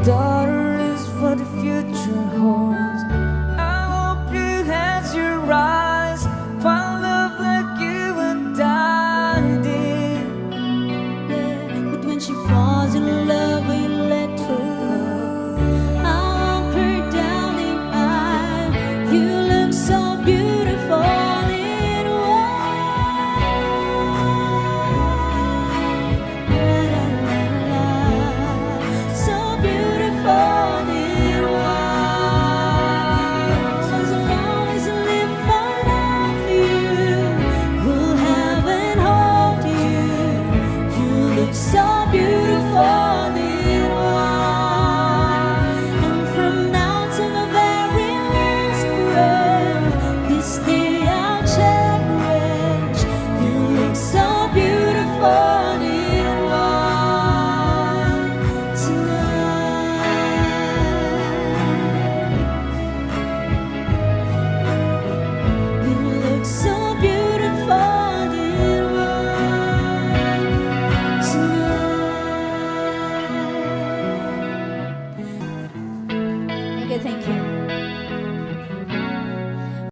daughter is what the future holds. I hope you had your eyes, find love like you and I did. Yeah, but when she falls in love, will you let her go? I'll walk her down the aisle. You look so beautiful in white. La, la, la, la. So beautiful in white. So as long as I live for love you, will have and hold you. You look so beautiful.